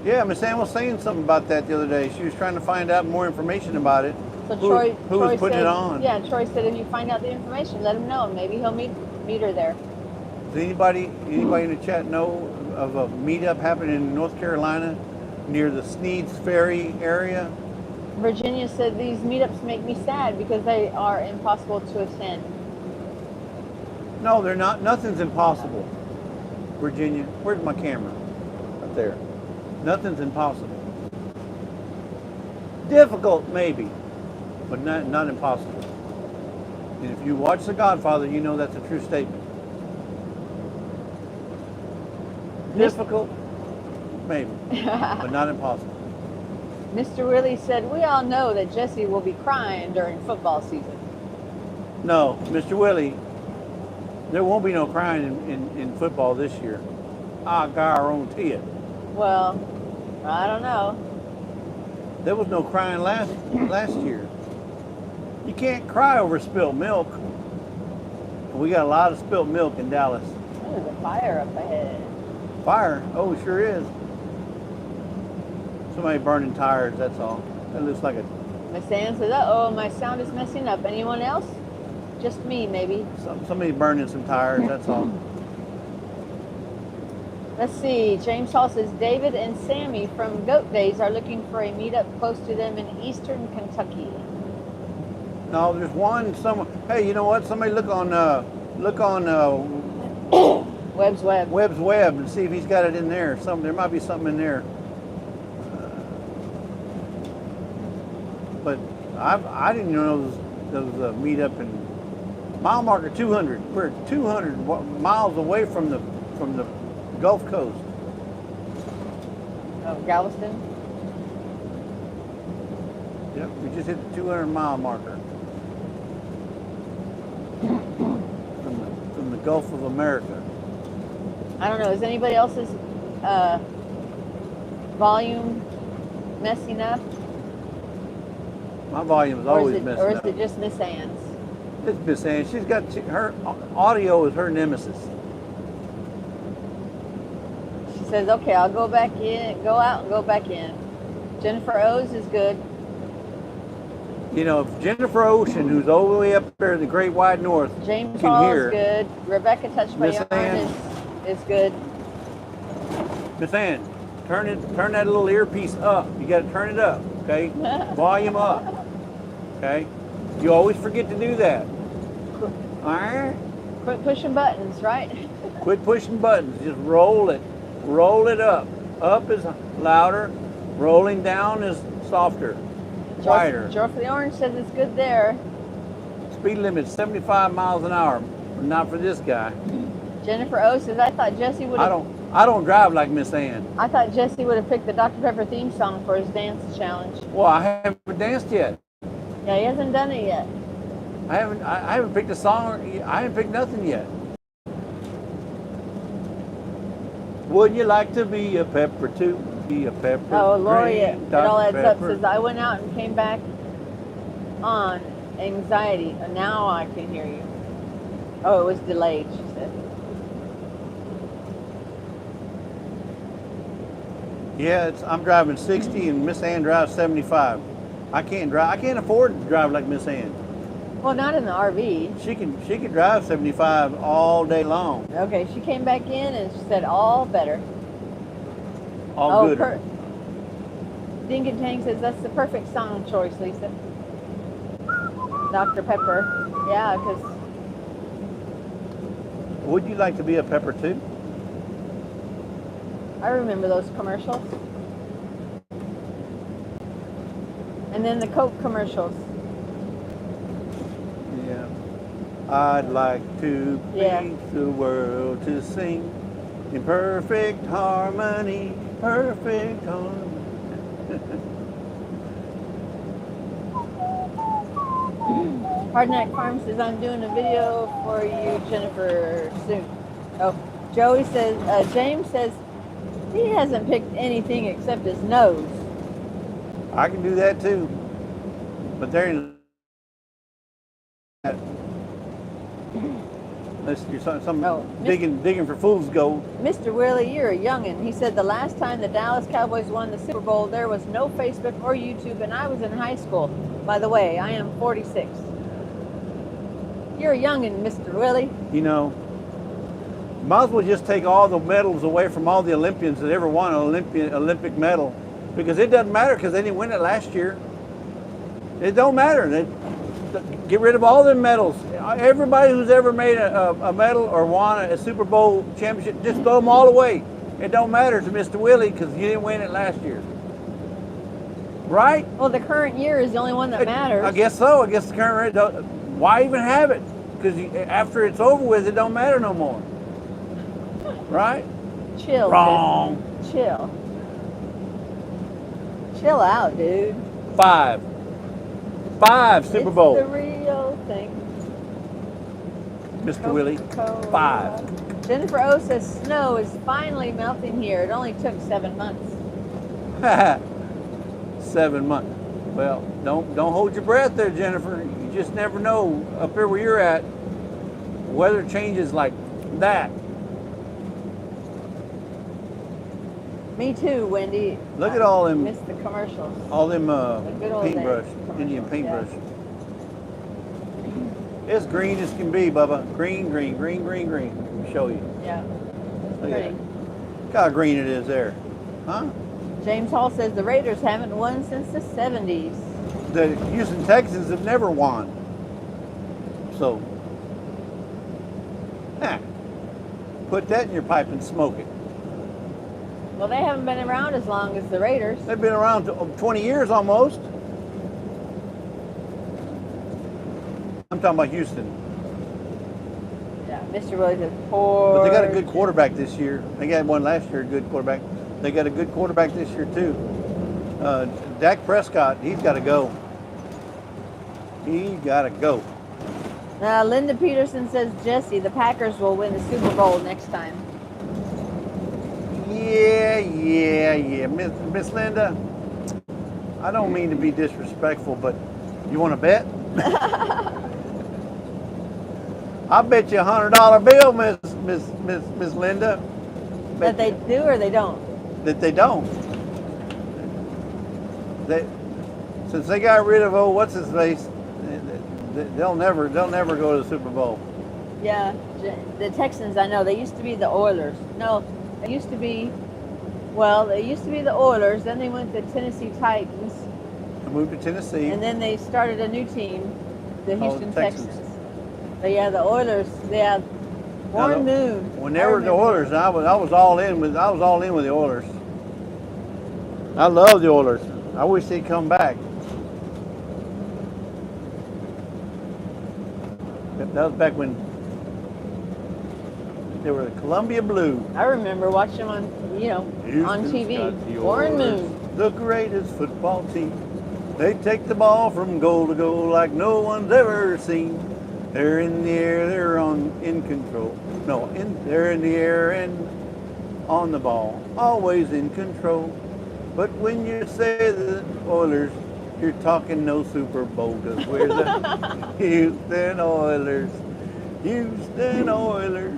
Yeah, Miss Ann was saying something about that the other day. She was trying to find out more information about it. So Who Troy was putting said, it on? Yeah, Troy said if you find out the information, let him know. Maybe he'll meet her there. Does anybody in the chat know of a meetup happening in North Carolina near the Sneed's Ferry area? Virginia said these meetups make me sad because they are impossible to attend. No, they're not. Nothing's impossible. Virginia, where's my camera? Up there. Nothing's impossible. Difficult, maybe, but not impossible. And if you watch The Godfather, you know that's a true statement. Difficult, maybe, but not impossible. Mr. Willie said, we all know that Jesse will be crying during football season. No, Mr. Willie, there won't be no crying in football this year. I guarantee it. Well, I don't know. There was no crying last year. You can't cry over spilt milk. We got a lot of spilt milk in Dallas. There's a fire up ahead. Fire? Oh, it sure is. Somebody burning tires, that's all. That looks like a... Miss Ann says, uh-oh, my sound is messing up. Anyone else? Just me, maybe. Somebody burning some tires, that's all. Let's see. James Hall says, David and Sammy from Goat Days are looking for a meetup close to them in eastern Kentucky. No, there's one somewhere. Hey, you know what? Somebody look on WEBBSWEBB. WEBBSWEBB and see if he's got it in there. There might be something in there. But I didn't know there was a meetup in mile marker 200. We're 200 miles away from the Gulf Coast. Oh, Galveston? Yep, we just hit the 200 mile marker from the Gulf of America. I don't know. Is anybody else's volume messing up? My volume is always messing Or is up. it just Miss Ann's? It's Miss Ann. She's got her audio is her nemesis. She says, okay, I'll go back in, go out and go back in. Jennifer O's is good. You know, if Jennifer Ocean, who's all the way up there in the Great Wide North, James can Hall hear is good. Rebecca Touched by Miss Yarn Ann. is good. Miss Ann, turn that little earpiece up. You got to turn it up, okay? Volume up, okay? You always forget to do that. All right? Quit pushing buttons, right? Quit pushing buttons. Just roll it. Roll it up. Up is louder. Rolling down is softer, quieter. Joe for the Orange says it's good there. Speed limit 75 miles an hour. Not for this guy. Jennifer O says, I thought Jesse would have I don't drive like Miss Ann. I thought Jesse would have picked the Dr. Pepper theme song for his dance challenge. Well, I haven't danced yet. Yeah, he hasn't done it yet. I haven't picked a song. I haven't picked nothing yet. Would you like to be a pepper too? Be a pepper. Oh, Lori, green, it all adds up. pepper. Says, I went out and came back on anxiety. And now I can hear you. Oh, it was delayed, she said. Yeah, I'm driving 60 and Miss Ann drives 75. I can't drive. I can't afford to drive like Miss Ann. Well, not in the RV. She can drive 75 all day long. Okay, she came back in and she said all better. All good. Dink and Tang says that's the perfect song choice, Lisa. Dr. Pepper. Yeah, because Would you like to be a pepper too? I remember those commercials. And then the Coke commercials. Yeah. I'd like to paint the world to sing in perfect harmony, perfect harmony. Hardneck Farm says, I'm doing a video for you, Jennifer, soon. Oh, Joey says, James says, he hasn't picked anything except his nose. I can do that too. But there ain't unless you're digging for fool's gold. Mr. Willie, you're a youngin'. He said the last time the Dallas Cowboys won the Super Bowl, there was no Facebook or YouTube, and I was in high school. By the way, I am 46. You're a youngin', Mr. Willie. You know, might as well just take all the medals away from all the Olympians that ever won an Olympic medal, because it doesn't matter because they didn't win it last year. It don't matter. Get rid of all the medals. Everybody who's ever made a medal or won a Super Bowl championship, just throw them all away. It don't matter to Mr. Willie because you didn't win it last year. Right? Well, the current year is the only one that matters. I guess so. I guess the current, why even have it? Because after it's over with, it don't matter no more. Right? Chill. Wrong. Dude. Chill. Chill out, dude. 5 Super Bowl. It's the real thing. Mr. Willie. 5. Jennifer O says snow is finally melting here. It only took 7 months. 7 months. Well, don't hold your breath there, Jennifer. You just never know up here where you're at. Weather changes like that. Me too, Wendy. Look at all them. Missed the commercials. All them good old paintbrush, Indian paintbrush. Yeah. It's green as can be, Bubba. Green, green, green, green, green. Let me show you. Yeah. Look at that. Look how green it is there. Huh? James Hall says the Raiders haven't won since the 70s. The Houston Texans have never won. So, put that in your pipe and smoke it. Well, they haven't been around as long as the Raiders. They've been around 20 years almost. I'm talking about Houston. Yeah, Mr. Willie says poor. But they got a good quarterback this year. They got one last year, a good quarterback. They got a good quarterback this year too. Dak Prescott, he's got to go. He got to go. Linda Peterson says, Jesse, the Packers will win the Super Bowl next time. Yeah. Miss Linda, I don't mean to be disrespectful, but you want to bet? I'll bet you $100 bill, Miss Linda. That they do or they don't? That they don't. Since they got rid of what's his face, they'll never go to the Super Bowl. Yeah, the Texans, I know, they used to be the Oilers. No, they used to be the Oilers, then they went to Tennessee Titans. I moved to Tennessee. And then they started a new team, the Houston Texans. But yeah, the Oilers, they have Warren Moon. When they were the Oilers, I was all in with the Oilers. I love the Oilers. I wish they'd come back. That was back when they were the Columbia Blue. I remember watching them on TV. Warren Moon. The greatest football team. They take the ball from goal to goal like no one's ever seen. They're in the air, they're in control. No, they're in the air and on the ball, always in control. But when you say the Oilers, you're talking no Super Bowl, because we're the Houston Oilers. Houston Oilers.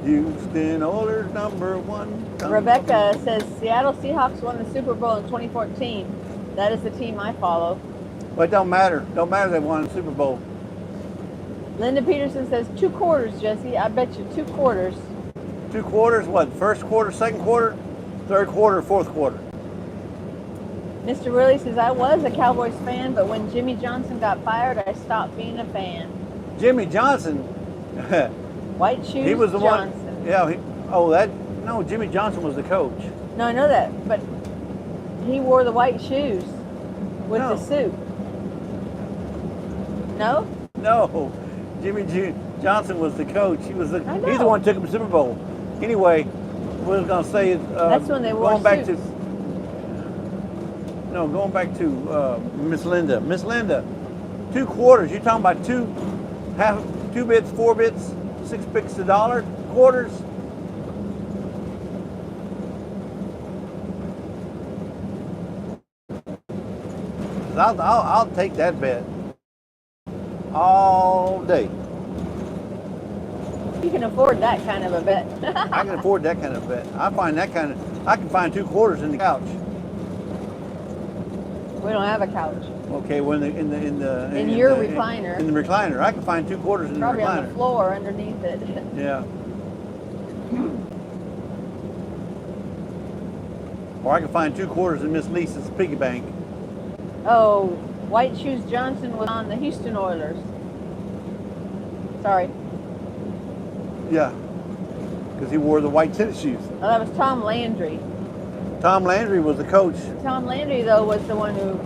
Houston Oilers #1. Rebecca says Seattle Seahawks won the Super Bowl in 2014. That is the team I follow. But it don't matter. Don't matter they won the Super Bowl. Linda Peterson says 2 quarters, Jesse. I bet you 2 quarters. 2 quarters, what? First quarter, second quarter, third quarter, fourth quarter. Mr. Willie says, I was a Cowboys fan, but when Jimmy Johnson got fired, I stopped being a fan. Jimmy Johnson. White shoes, He was the Johnson. one. Yeah. No, Jimmy Johnson was the coach. No, I know that, but he wore the white shoes with No. the suit. No? No, Johnson was the coach. He's the one who took him to the Super Bowl. Anyway, what I was going to say is That's when they wore going back suits. going back to Miss Linda. Miss Linda, 2 quarters. You're talking about 2 bits, 4 bits, 6 bits a dollar, quarters. I'll take that bet all day. You can afford that kind of a bet. I can afford that kind of bet. I can find 2 quarters in the couch. We don't have a couch. Okay, well in your recliner. In the recliner, I can find 2 quarters in Probably the recliner. on the floor underneath it. Yeah. Or I can find 2 quarters in Miss Lisa's piggy bank. Oh, White Shoes Johnson was on the Houston Oilers. Sorry. Yeah. Because he wore the white tennis shoes. Oh, that was Tom Landry. Tom Landry was the coach. Tom Landry, though, was the one who